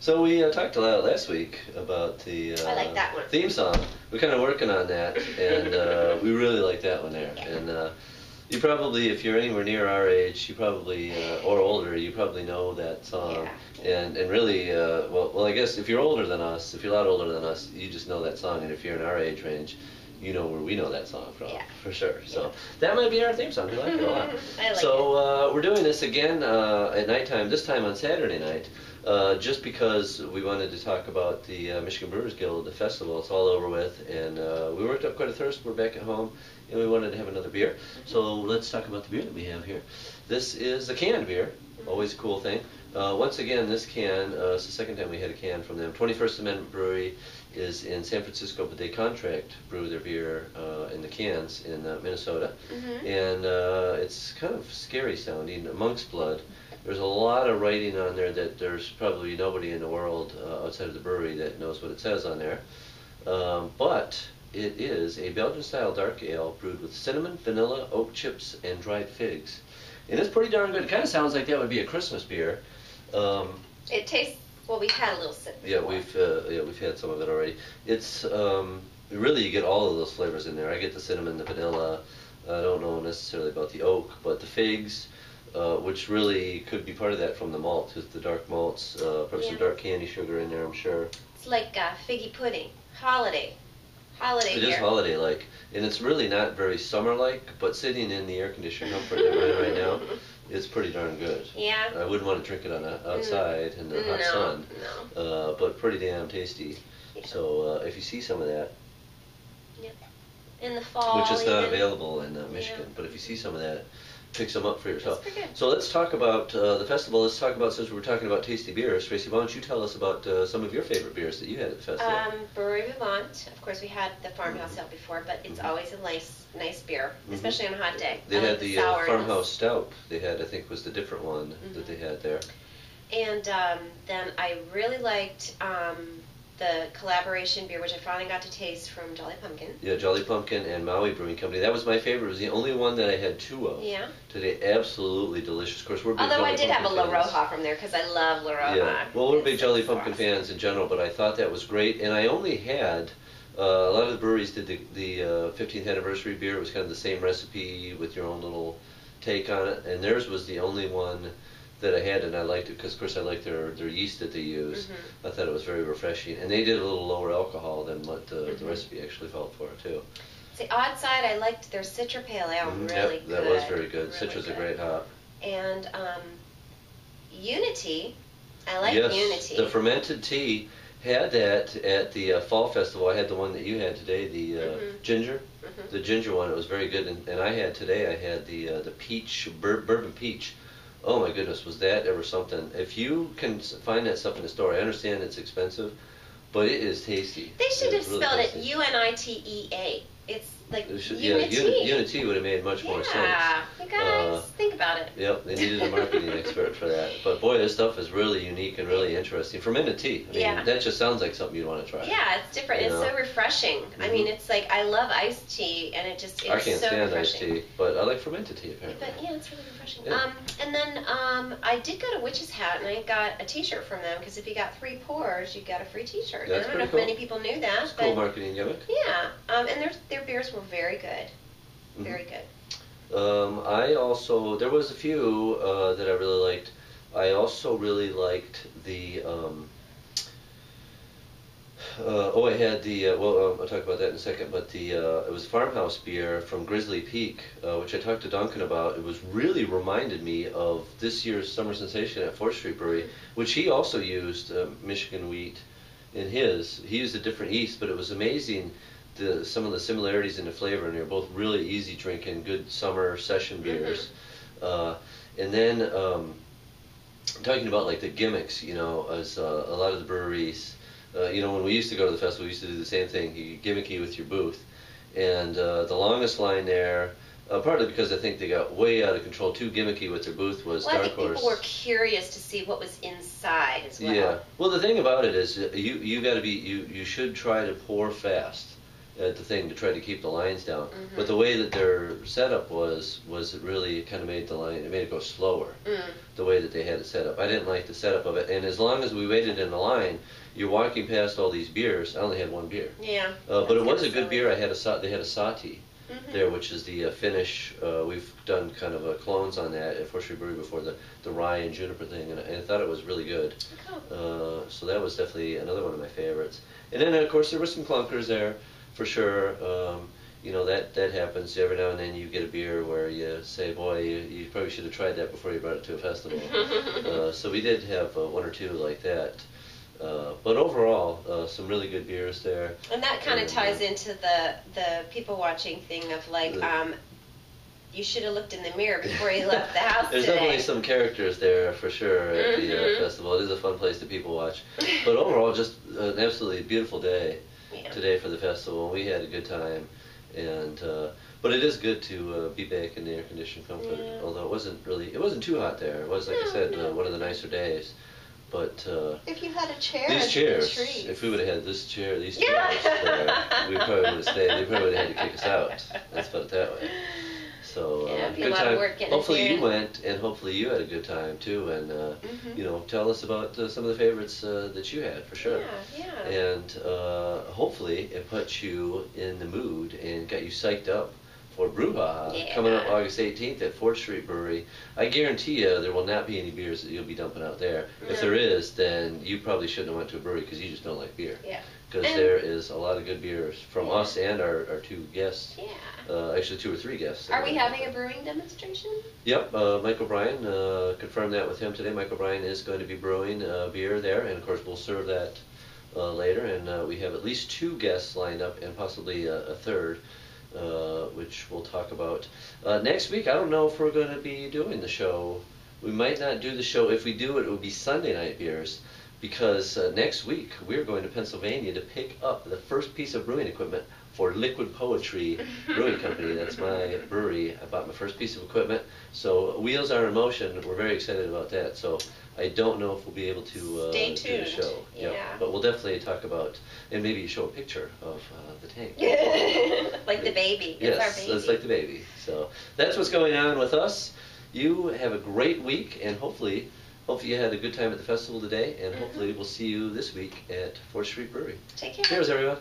So we talked a lot last week about the I like that one. theme song. We're kind of working on that, and we really like that one there. Yeah. And you probably, if you're anywhere near our age, you probably, or older, you probably know that song. Yeah. And really, well, I guess if you're older than us, if you're a lot older than us, you just know that song. And if you're in our age range, you know where we know that song from, Yeah. for sure. So that might be our theme song. We like it a lot. I like So we're doing this again at nighttime, this time on Saturday night, just because we wanted to talk about the Michigan Brewers Guild, the festival. It's all over with, and we worked up quite a thirst. We're back at home, and we wanted to have another beer. So let's talk about the beer that we have here. This is a canned beer, always a cool thing. Once again, this can, it's the second time we had a can from them. 21st Amendment Brewery is in San Francisco, but they contract brew their beer in the cans in Minnesota. And it's kind of scary sounding, Monk's Blood. There's a lot of writing on there that there's probably nobody in the world outside of the brewery that knows what it says on there. But it is a Belgian-style dark ale brewed with cinnamon, vanilla, oak chips, and dried figs. And it's pretty darn good. It kind of sounds like that would be a Christmas beer. It tastes, well, we've had a little sip. Yeah, we've had some of it already. It's really, you get all of those flavors in there. I get the cinnamon, the vanilla. I don't know necessarily about the oak, but the figs, which really could be part of that from the malt, just the dark malts. Probably some dark candy sugar in there, I'm sure. It's like figgy pudding, holiday It beer. is holiday-like, and it's really not very summer-like, but sitting in the air-conditioned comfort that we're in right now, it's pretty darn good. Yeah. I wouldn't want to drink it on outside in the hot sun, but pretty damn tasty. Yeah. So if you see some of that, Yeah. In the fall, which is not even. available in Michigan, but if you see some of that, pick some up for yourself. That's pretty good. So let's talk about the festival. Let's talk about, since we're talking about tasty beers, Tracy, why don't you tell us about some of your favorite beers that you had at the festival? Brewery Vermont. Of course, we had the Farmhouse Ale before, but it's always a nice beer, especially on a hot day. They I had like the sourness. Farmhouse Stout. They had, I think, was the different one that they had there. And then I really liked the collaboration beer, which I finally got to taste from Jolly Pumpkin. Yeah, Jolly Pumpkin and Maui Brewing Company. That was my favorite. It was the only one that I had two of. Yeah. Today, absolutely delicious. Of course, we're big Although Jolly I did have a Pumpkin La fans. Roja from there because I love La Roja. Yeah, well, we're big It's Jolly so Pumpkin awesome. fans in general, but I thought that was great. And I only had, a lot of the breweries did the 15th anniversary beer. It was kind of the same recipe with your own little take on it. And theirs was the only one that I had, and I liked it because, of course, I like their yeast that they use. I thought it was very refreshing. And they did a little lower alcohol than what the recipe actually called for, too. The odd side, I liked their Citra Pale Ale really Yep, good. that was very good. Really Citra's a good. great hop. And Unity, I like Yes, Unity. the fermented tea had that at the fall festival. I had the one that you had today, the ginger, the ginger one. It was very good. And I had today, I had the peach, bourbon peach. Oh my goodness, was that ever something? If you can find that stuff in the store, I understand it's expensive, but it is tasty. They should have really spelled tasty. it UNITEA. It's like Yeah, Unity. Unity would have made much more sense. Yeah, you guys, think about it. Yep, they needed a marketing expert for that. But boy, this stuff is really unique and really interesting. Fermented tea. I mean, that just sounds like something you'd want to try. Yeah, it's different. You It's know? so refreshing. I mean, it's like, I love iced tea, and it's I can't so stand refreshing. iced tea, but I like fermented tea apparently. But yeah, it's really refreshing. Yeah. And then I did go to Witch's Hat, and I got a T-shirt from them, because if you got 3 pours, you got a free T-shirt. That's I don't know if pretty cool. many people knew that. It's a but cool marketing gimmick. yeah, and their beers were very good. Very good. I also, there was a few that I really liked. I also really liked the, I had the, I'll talk about that in a second, but the, it was farmhouse beer from Grizzly Peak, which I talked to Duncan about. It was really reminded me of this year's Summer Sensation at 4th Street Brewery, which he also used Michigan wheat in his. He used a different yeast, but it was amazing some of the similarities in the flavor, and they're both really easy drinking, good summer session beers. And then talking about like the gimmicks, you know, as a lot of the breweries, you know, when we used to go to the festival, we used to do the same thing. You get gimmicky with your booth, and the longest line there, partly because I think they got way out of control, too gimmicky with their booth, was Well, I Dark think Horse. people were curious to see what was inside as well. Yeah. Well, the thing about it is, you got to be, you should try to pour fast. at the thing to try to keep the lines down. Mm-hmm. But the way that their setup was it really kind of made the line, it made it go slower. The way that they had it set up, I didn't like the setup of it. And as long as we waited in the line, you're walking past all these beers. I only had one beer. Yeah. But it was a good beer. They had a sati there, which is the Finnish. We've done kind of clones on that at Forestry Brewery before, the rye and juniper thing, and I thought it was really good. Cool. So that was definitely another one of my favorites. And then of course there were some clunkers there for sure. You know, that happens every now and then. You get a beer where you say, boy, you probably should have tried that before you brought it to a festival. So we did have one or two like that. But overall, some really good beers there. And that kind of ties into the people watching thing of like, you should have looked in the mirror before you left the house There's today. definitely some characters there for sure at the festival. It is a fun place to people watch. But overall, just an absolutely beautiful day today for the festival. We had a good time. And but it is good to be back in the air-conditioned comfort. Although it wasn't too hot there. It was, like I said, one of the nicer days. But if you had a chair, these chairs, if we would have had these chairs, we probably would have stayed. They probably would have had to kick us out. Let's put it that way. So good time. Hopefully you went, and hopefully you had a good time too. And you know, tell us about some of the favorites that you had for sure. Yeah. And hopefully it put you in the mood and got you psyched up for Brouhaha coming up August 18th at 4th Street Brewery. I guarantee you there will not be any beers that you'll be dumping out there. If there is, then you probably shouldn't have went to a brewery because you just don't like beer. Yeah. Because there is a lot of good beers from us and our two guests. Yeah. Actually, 2 or 3 guests. Are we having a brewing demonstration? Yep. Mike O'Brien confirmed that with him today. Mike O'Brien is going to be brewing beer there, and of course we'll serve that later. And we have at least 2 guests lined up, and possibly a third. Which we'll talk about next week. I don't know if we're going to be doing the show. We might not do the show. If we do it, it will be Sunday night beers, because next week we're going to Pennsylvania to pick up the first piece of brewing equipment for Liquid Poetry Brewing Company. That's my brewery. I bought my first piece of equipment. So wheels are in motion. We're very excited about that. So I don't know if we'll be able to do the show. Yeah. But we'll definitely talk about, and maybe show a picture of the tank. Like the baby. Yes, it's our baby. That's like the baby. So that's what's going on with us. You have a great week, and hopefully you had a good time at the festival today, and hopefully we'll see you this week at 4th Street Brewery. Take care. Cheers, everyone.